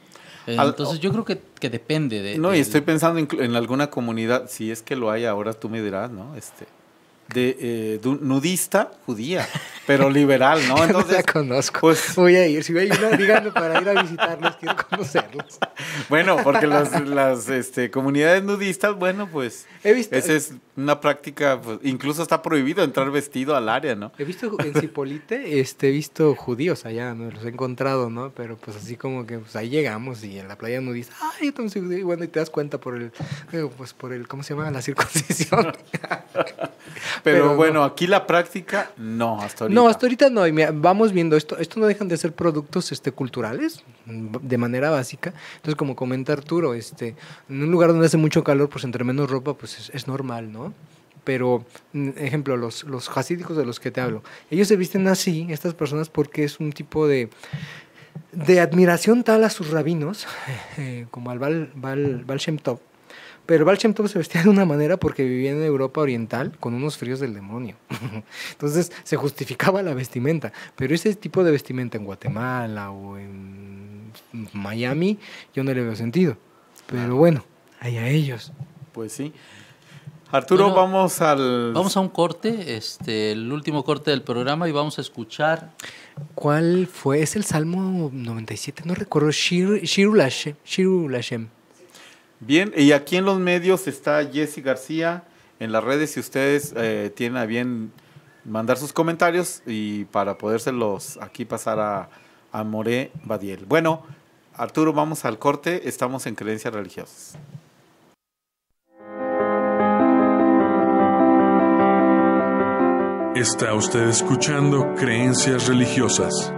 entonces yo creo que depende de... no, y estoy pensando en alguna comunidad, si es que lo hay ahora, tú me dirás, ¿no? nudista judía, pero liberal, ¿no? No Entonces, la conozco. pues, Voy a ir. Si hay una, díganme para ir a visitarlos. Quiero conocerlos. bueno, porque las comunidades nudistas, bueno, pues, He visto, esa es una práctica, pues, incluso está prohibido entrar vestido al área, ¿no? he visto en Cipolite, he visto judíos allá, ¿no? Los he encontrado, ¿no? Pero pues así como que pues ahí llegamos y en la playa nudista, ay, yo también soy judío. Y bueno, y te das cuenta por el, ¿cómo se llama? La circuncisión. Pero no. bueno, aquí la práctica, no, hasta ahorita. No, hasta ahorita no. Y mira, vamos viendo esto. Esto no dejan de ser productos culturales de manera básica. Entonces, como comenta Arturo, en un lugar donde hace mucho calor, pues entre menos ropa, pues es normal, ¿no? Pero, ejemplo, los hasídicos de los que te hablo, ellos se visten así, estas personas, porque es un tipo de admiración tal a sus rabinos, como al Baal Shem Tov. Pero Baal Shem Tov se vestía de una manera porque vivía en Europa Oriental con unos fríos del demonio. Entonces se justificaba la vestimenta. Pero ese tipo de vestimenta en Guatemala o en Miami, yo no le veo sentido. Pero bueno, allá ellos. Pues sí. Arturo, Bueno, Vamos a un corte, el último corte del programa, y vamos a escuchar. ¿Cuál fue? Es el Salmo 97, no recuerdo. Shiru Lashem. Bien, y aquí en los medios está Jessy García. En las redes, si ustedes tienen a bien mandar sus comentarios y para podérselos aquí pasar a More Badiel. Bueno, Arturo, vamos al corte. Estamos en Creencias Religiosas. Está usted escuchando Creencias Religiosas.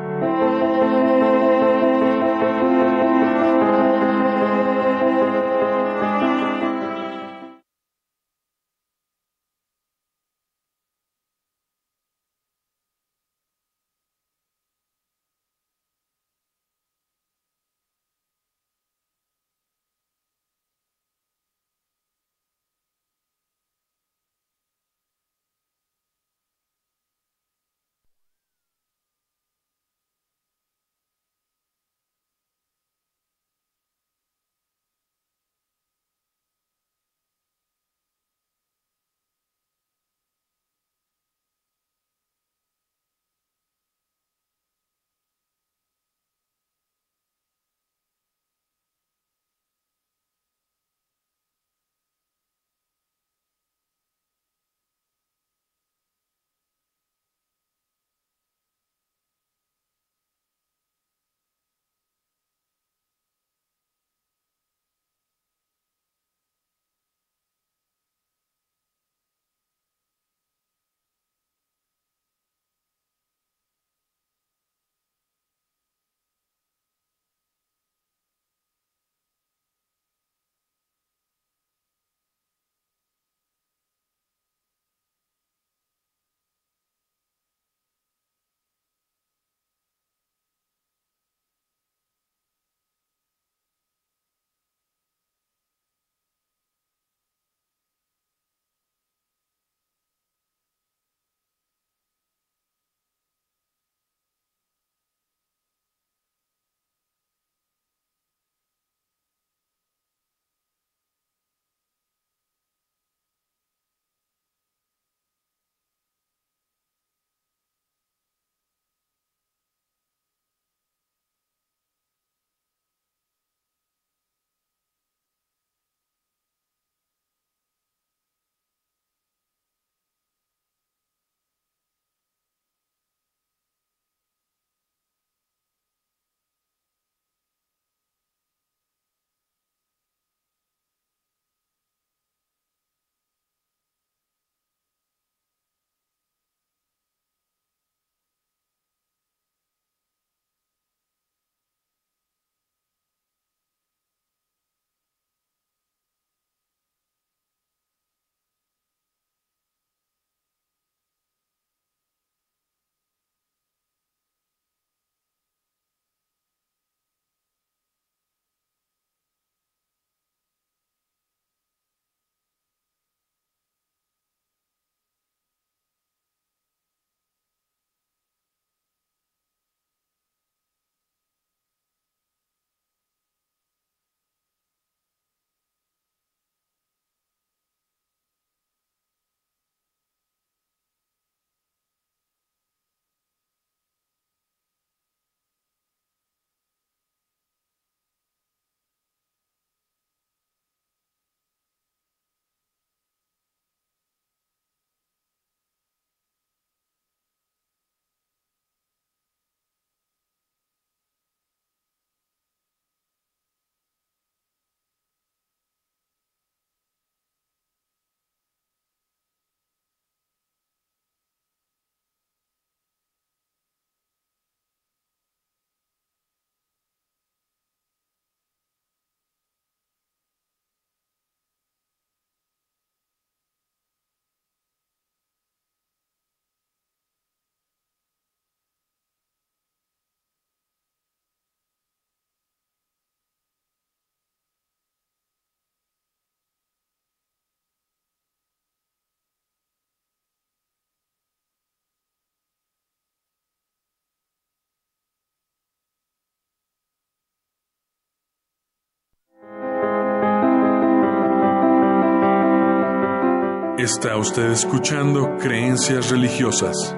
Está usted escuchando Creencias Religiosas.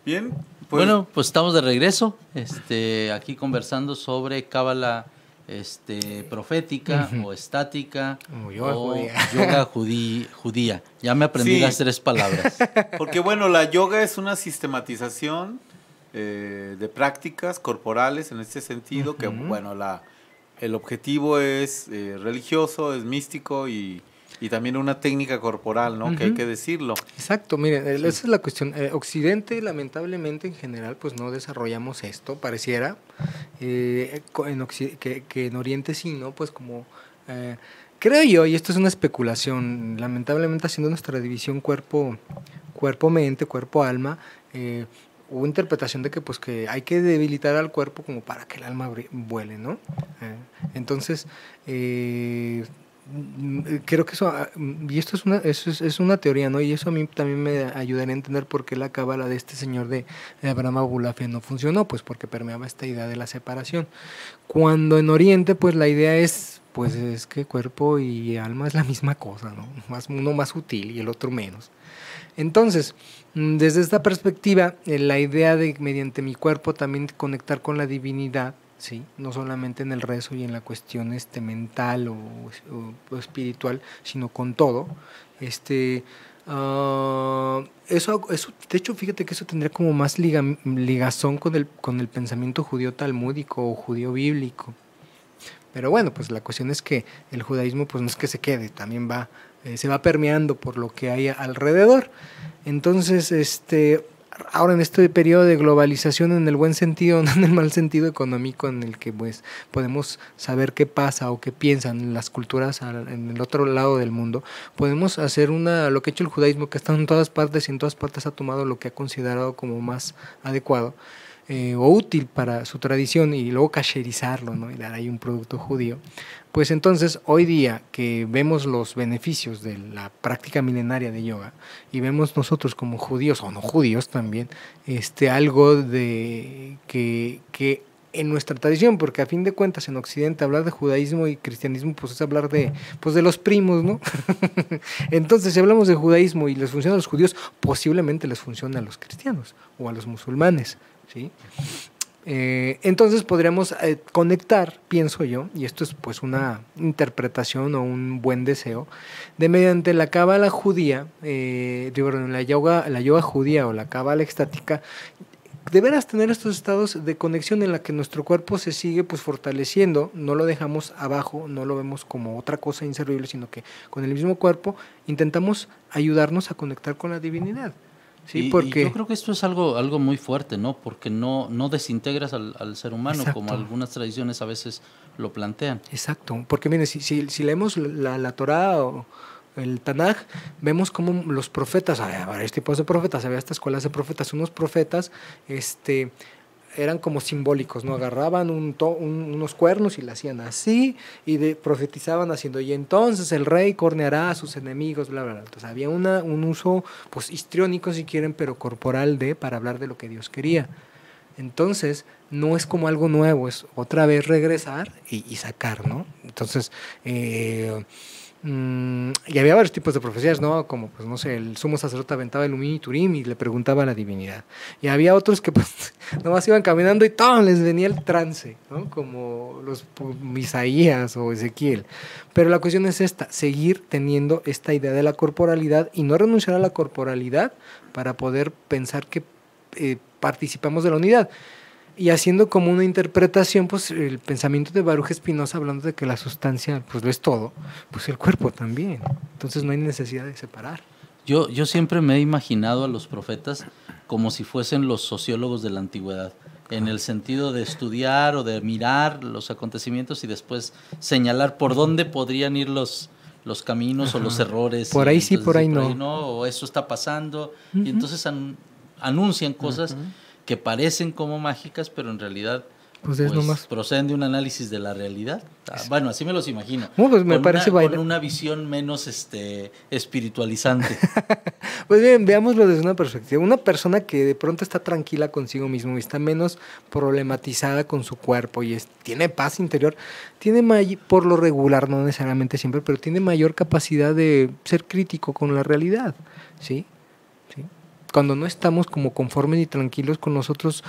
Bien, Bueno, pues estamos de regreso, aquí conversando sobre cábala profética o estática O yoga judía. yoga judía. Ya me aprendí Sí. las 3 palabras. porque bueno, la yoga es una sistematización de prácticas corporales en este sentido, que bueno, el objetivo es religioso, es místico y también una técnica corporal, ¿no? Que hay que decirlo. Exacto, miren, esa es la cuestión. Occidente, lamentablemente, en general, pues no desarrollamos esto, pareciera. Que en Oriente sí, ¿no? Pues como... creo yo, y esto es una especulación, lamentablemente haciendo nuestra división cuerpo-mente, cuerpo-alma, hubo interpretación de que pues que hay que debilitar al cuerpo como para que el alma vuele, ¿no? Entonces, creo que eso, y esto es una teoría, ¿no? Y eso a mí también me ayudaría a entender por qué la cábala de este señor de Abraham Abulafia no funcionó, pues porque permeaba esta idea de la separación. Cuando en Oriente, pues la idea es que cuerpo y alma es la misma cosa, ¿no? Uno más sutil y el otro menos. Entonces, desde esta perspectiva, la idea de mediante mi cuerpo también conectar con la divinidad, ¿sí? No solamente en el rezo y en la cuestión mental o espiritual, sino con todo. Eso, de hecho, fíjate que eso tendría como más ligazón con el pensamiento judío talmúdico o judío bíblico. Pero bueno, pues la cuestión es que el judaísmo pues no es que se quede, también se va permeando por lo que hay alrededor. Entonces, ahora en este periodo de globalización en el buen sentido, no en el mal sentido económico, en el que pues podemos saber qué pasa o qué piensan las culturas en el otro lado del mundo, podemos hacer lo que ha hecho el judaísmo, que está en todas partes y en todas partes ha tomado lo que ha considerado como más adecuado o útil para su tradición y luego kasherizarlo, ¿no? Y dar ahí un producto judío. Pues entonces, hoy día que vemos los beneficios de la práctica milenaria de yoga y vemos nosotros como judíos o no judíos también, algo de que en nuestra tradición, porque a fin de cuentas en Occidente hablar de judaísmo y cristianismo pues es hablar de los primos, ¿no? Entonces, si hablamos de judaísmo y les funciona a los judíos, posiblemente les funciona a los cristianos o a los musulmanes, ¿sí? Entonces podríamos conectar, pienso yo, y esto es pues una interpretación o un buen deseo, de mediante la cábala judía, la yoga judía o la cábala extática, de veras tener estos estados de conexión en la que nuestro cuerpo se sigue pues fortaleciendo, no lo dejamos abajo, no lo vemos como otra cosa inservible, sino que con el mismo cuerpo intentamos ayudarnos a conectar con la divinidad. Sí, porque y yo creo que esto es algo muy fuerte, ¿no? Porque no desintegras al ser humano, exacto, como algunas tradiciones a veces lo plantean. Exacto, porque miren, si leemos la Torá o el Tanaj, vemos como los profetas, había varios tipos de profetas, había estas escuelas de profetas, unos profetas eran como simbólicos, ¿no? Agarraban unos cuernos y la hacían así y profetizaban haciendo, y entonces el rey corneará a sus enemigos, bla, bla, bla. Entonces había un uso pues histriónico si quieren, pero corporal para hablar de lo que Dios quería. Entonces no es como algo nuevo, es otra vez regresar y sacar, ¿no? Entonces y había varios tipos de profecías, ¿no? Como, pues no sé, el sumo sacerdote aventaba el Umim y Turim y le preguntaba a la divinidad. Y había otros que pues nomás iban caminando y ¡tom!, les venía el trance, ¿no? Como los Isaías o Ezequiel. Pero la cuestión es seguir teniendo esta idea de la corporalidad y no renunciar a la corporalidad para poder pensar que participamos de la unidad. Y haciendo como una interpretación, pues el pensamiento de Baruch Spinoza, hablando de que la sustancia pues lo es todo, pues el cuerpo también. Entonces no hay necesidad de separar. Yo siempre me he imaginado a los profetas como si fuesen los sociólogos de la antigüedad, en el sentido de estudiar o de mirar los acontecimientos y después señalar por dónde podrían ir los caminos, ajá, o los errores. Por ahí sí, por ahí no. O eso está pasando. Uh-huh. Y entonces anuncian cosas, uh-huh, que parecen como mágicas, pero en realidad Pues es nomás. proceden de un análisis de la realidad. Bueno, así me los imagino. Pues me parece con una visión menos espiritualizante. Pues bien, veámoslo desde una perspectiva. Una persona que de pronto está tranquila consigo mismo y está menos problematizada con su cuerpo y tiene paz interior, tiene por lo regular, no necesariamente siempre, pero tiene mayor capacidad de ser crítico con la realidad, ¿sí? ¿Sí? Cuando no estamos como conformes y tranquilos con nosotros,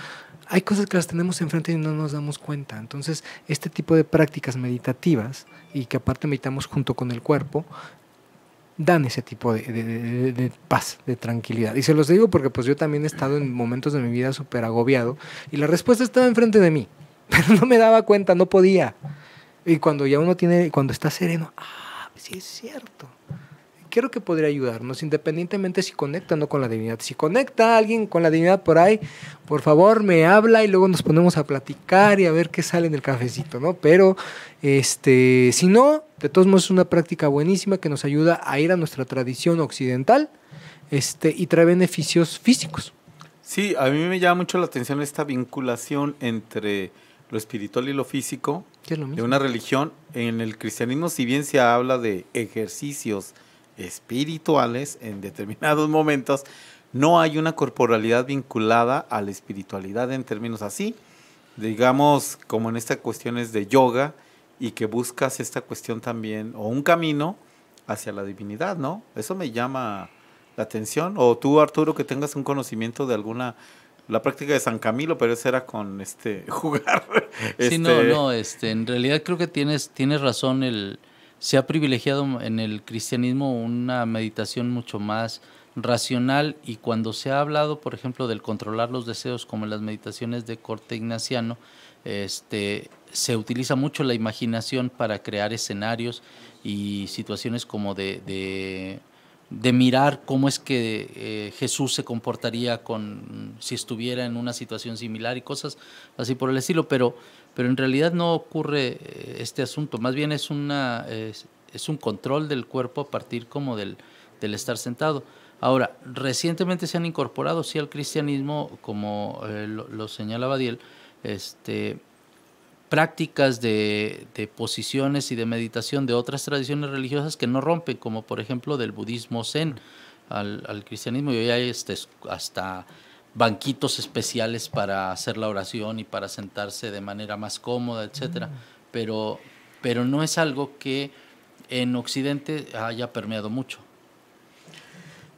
hay cosas que las tenemos enfrente y no nos damos cuenta. Entonces, este tipo de prácticas meditativas, y que aparte meditamos junto con el cuerpo, dan ese tipo de paz, de tranquilidad. Y se los digo porque pues yo también he estado en momentos de mi vida súper agobiado y la respuesta estaba enfrente de mí, pero no me daba cuenta, no podía. Y cuando ya cuando está sereno, sí es cierto. Creo que podría ayudarnos, independientemente si conecta o no con la divinidad. Si conecta a alguien con la divinidad por ahí, por favor me habla y luego nos ponemos a platicar y a ver qué sale en el cafecito, ¿no? Pero si no, de todos modos es una práctica buenísima que nos ayuda a ir a nuestra tradición occidental y trae beneficios físicos. Sí, a mí me llama mucho la atención esta vinculación entre lo espiritual y lo físico de una religión. En el cristianismo, si bien se habla de ejercicios espirituales en determinados momentos, no hay una corporalidad vinculada a la espiritualidad en términos así, digamos, como en estas cuestiones de yoga, y que buscas esta cuestión también, o un camino hacia la divinidad, ¿no? Eso me llama la atención. O tú, Arturo, que tengas un conocimiento de la práctica de San Camilo, pero eso era con jugar. Sí, no, en realidad creo que tienes razón. Se ha privilegiado en el cristianismo una meditación mucho más racional, y cuando se ha hablado, por ejemplo, del controlar los deseos, como en las meditaciones de corte ignaciano, se utiliza mucho la imaginación para crear escenarios y situaciones como de mirar cómo es que Jesús se comportaría si estuviera en una situación similar y cosas así por el estilo, pero en realidad no ocurre este asunto. Más bien es un control del cuerpo a partir como del estar sentado. Ahora, recientemente se han incorporado sí al cristianismo, como lo señala Badiel, prácticas de posiciones y de meditación de otras tradiciones religiosas que no rompen, como por ejemplo del budismo zen al cristianismo, y hoy hay hasta banquitos especiales para hacer la oración y para sentarse de manera más cómoda, etcétera. Pero no es algo que en Occidente haya permeado mucho.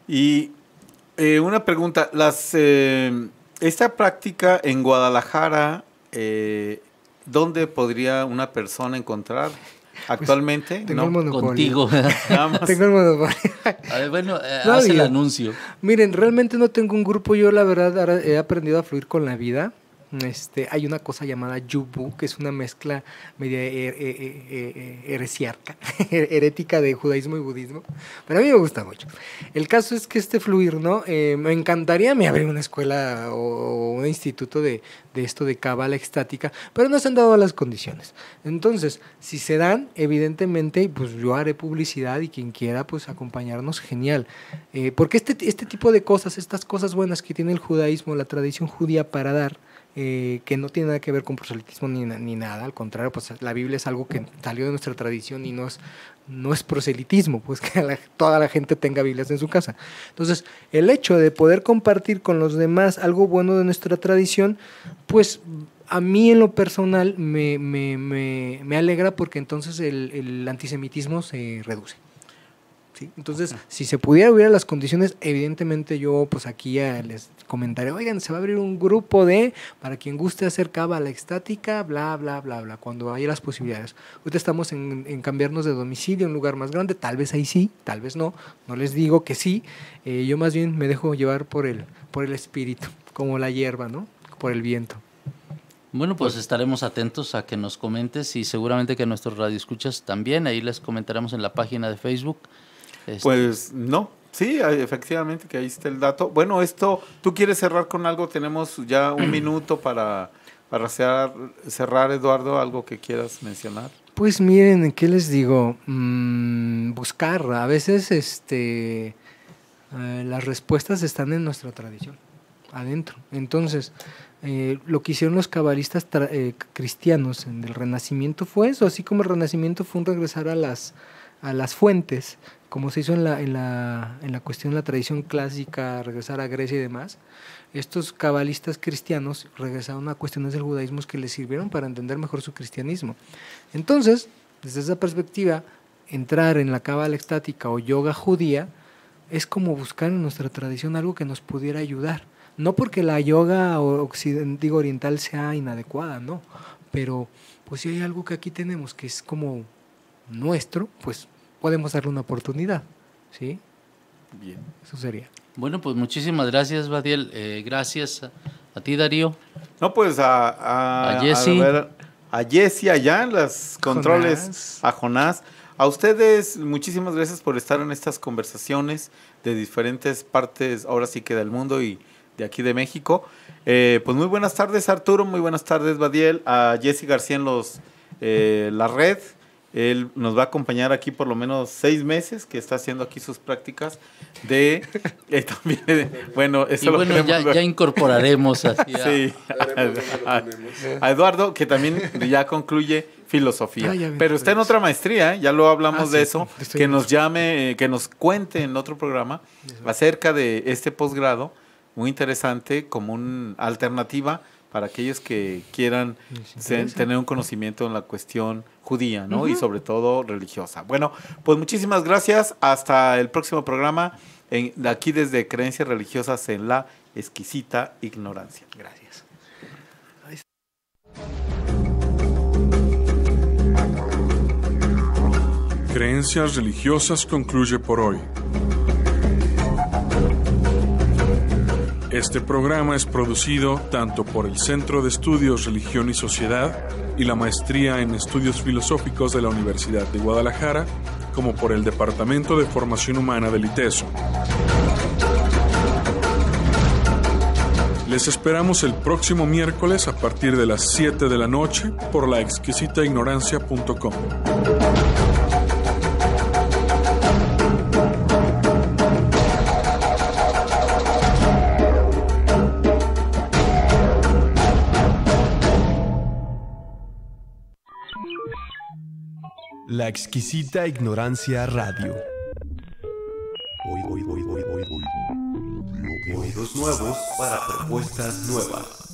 Y una pregunta, esta práctica en Guadalajara, ¿dónde podría una persona encontrar actualmente? Pues, tengo el monopolio. Contigo. Tengo el monopolio. A ver, bueno, haz el anuncio. Miren, realmente no tengo un grupo. Yo la verdad ahora he aprendido a fluir con la vida. Hay una cosa llamada Yubu, que es una mezcla media herética de judaísmo y budismo, pero a mí me gusta mucho. El caso es que fluir, ¿no? Me encantaría abrir una escuela o un instituto de esto de cábala extática, pero no se han dado las condiciones. Entonces, si se dan, evidentemente, pues yo haré publicidad y quien quiera, pues acompañarnos, genial. Porque este tipo de cosas, estas cosas buenas que tiene el judaísmo, la tradición judía para dar, que no tiene nada que ver con proselitismo ni nada, al contrario, pues la Biblia es algo que salió de nuestra tradición y no es proselitismo, pues que toda la gente tenga Biblias en su casa. Entonces, el hecho de poder compartir con los demás algo bueno de nuestra tradición, pues a mí en lo personal me alegra, porque entonces el antisemitismo se reduce. ¿Sí? Entonces, si se hubiera las condiciones, evidentemente yo pues aquí les comentaré, oigan, se va a abrir un grupo para quien guste hacer cábala extática, bla, bla, bla, bla, cuando haya las posibilidades. Ahorita estamos en cambiarnos de domicilio a un lugar más grande, tal vez ahí sí, tal vez no les digo que sí, yo más bien me dejo llevar por el espíritu, como la hierba, ¿no? Por el viento. Bueno, pues estaremos atentos a que nos comentes, y seguramente que nuestros radioescuchas también, ahí les comentaremos en la página de Facebook. Pues no, sí, efectivamente que ahí está el dato. Bueno, ¿tú quieres cerrar con algo? Tenemos ya un minuto para cerrar, Eduardo, algo que quieras mencionar. Pues miren, ¿qué les digo? Buscar, a veces las respuestas están en nuestra tradición, adentro. Entonces, Lo que hicieron los cabalistas cristianos en el Renacimiento fue eso, así como el Renacimiento fue un regresar a las fuentes, como se hizo en la cuestión de la tradición clásica, regresar a Grecia y demás. Estos cabalistas cristianos regresaron a cuestiones del judaísmo que les sirvieron para entender mejor su cristianismo. Entonces, desde esa perspectiva, entrar en la cábala extática o yoga judía es como buscar en nuestra tradición algo que nos pudiera ayudar. No porque la yoga oriental sea inadecuada, no, pero pues si hay algo que aquí tenemos que es como nuestro, pues podemos darle una oportunidad, ¿sí? Bien. Eso sería. Bueno, pues muchísimas gracias, Badiel. Gracias a ti, Darío. No, pues a Jessy. A Jessy allá en los controles, Jonás. a Jonás. A ustedes, muchísimas gracias por estar en estas conversaciones de diferentes partes, ahora sí que del mundo y de aquí de México. Pues muy buenas tardes, Arturo, muy buenas tardes, Badiel. A Jessy García en la red. Él nos va a acompañar aquí por lo menos 6 meses, que está haciendo aquí sus prácticas de también, bueno, eso Y lo bueno, queremos ver. ya incorporaremos así Sí, a Eduardo, que también ya concluye filosofía. Ya me Pero está en otra maestría, ya lo hablamos de sí, eso, estoy que en nos eso. llame, que nos cuente en otro programa acerca de este posgrado, muy interesante, como una alternativa para aquellos que quieran tener un conocimiento en la cuestión judía, ¿no? Y sobre todo religiosa. Bueno, pues muchísimas gracias. Hasta el próximo programa, de aquí desde Creencias Religiosas en la Exquisita Ignorancia. Gracias. Creencias Religiosas concluye por hoy. Este programa es producido tanto por el Centro de Estudios Religión y Sociedad y la Maestría en Estudios Filosóficos de la Universidad de Guadalajara, como por el Departamento de Formación Humana del ITESO. Les esperamos el próximo miércoles a partir de las 7 de la noche por laexquisitaignorancia.com. La Exquisita Ignorancia Radio. Oídos nuevos para propuestas nuevas.